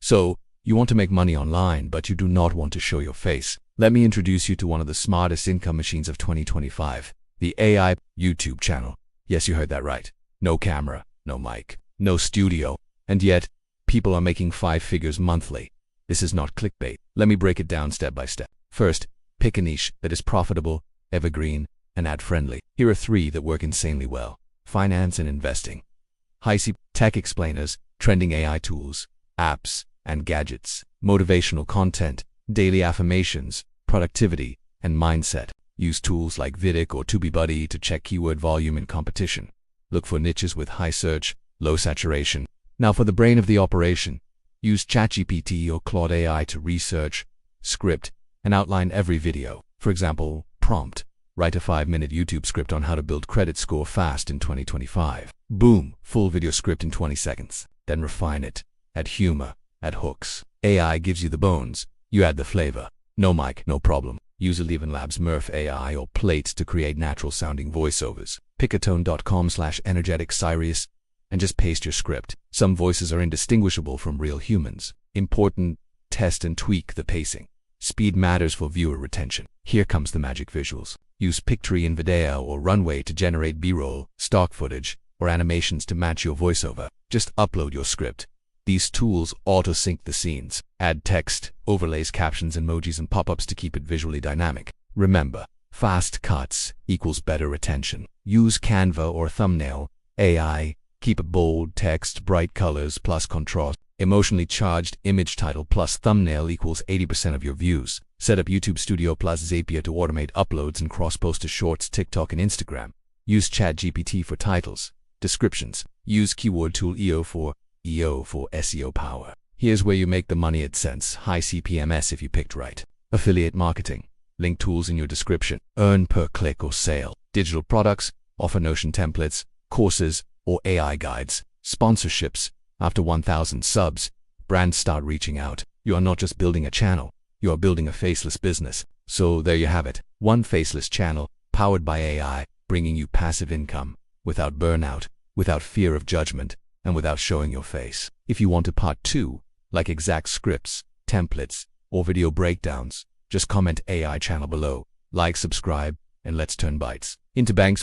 So, you want to make money online, but you do not want to show your face. Let me introduce you to one of the smartest income machines of 2025, the AI YouTube channel. Yes, you heard that right. No camera, no mic, no studio, and yet, people are making 5 figures monthly. This is not clickbait. Let me break it down step by step. First, pick a niche that is profitable, evergreen, and ad-friendly. Here are 3 that work insanely well. Finance and investing. High-C tech explainers, trending AI tools, apps, and gadgets. Motivational content, daily affirmations, productivity, and mindset. Use tools like Vidic or TubeBuddy to check keyword volume in competition. Look for niches with high search, low saturation. Now for the brain of the operation, use ChatGPT or Claude AI to research, script, and outline every video. For example, prompt: write a 5-minute YouTube script on how to build credit score fast in 2025. Boom, full video script in 20 seconds. Then refine it. Add humor, add hooks. AI gives you the bones, you add the flavor. No mic, no problem. Use ElevenLabs Murph AI or Plate to create natural-sounding voiceovers. Pickatone.com/energetic-Sirius and just paste your script. Some voices are indistinguishable from real humans. Important: test and tweak the pacing. Speed matters for viewer retention. Here comes the magic visuals. Use Pictory in Video or Runway to generate B-roll, stock footage, or animations to match your voiceover. Just upload your script. These tools auto-sync the scenes. Add text, overlays, captions, emojis, and pop-ups to keep it visually dynamic. Remember, fast cuts equals better retention. Use Canva or Thumbnail AI. Keep it bold text, bright colors plus contrast. Emotionally charged image title plus thumbnail equals 80% of your views. Set up YouTube Studio plus Zapier to automate uploads and cross-post to Shorts, TikTok, and Instagram. Use ChatGPT for titles, descriptions. Use keyword tool EO for SEO power. Here's where you make the money AdSense, high CPMS if you picked right. Affiliate marketing. Link tools in your description. Earn per click or sale. Digital products. Offer Notion templates, courses, or AI guides. Sponsorships. After 1,000 subs, brands start reaching out. You are not just building a channel, you are building a faceless business. So there you have it. One faceless channel, powered by AI, bringing you passive income, without burnout, without fear of judgment, and without showing your face. If you want a part 2, like exact scripts, templates, or video breakdowns, just comment AI channel below, like, subscribe, and let's turn Bytes into banks.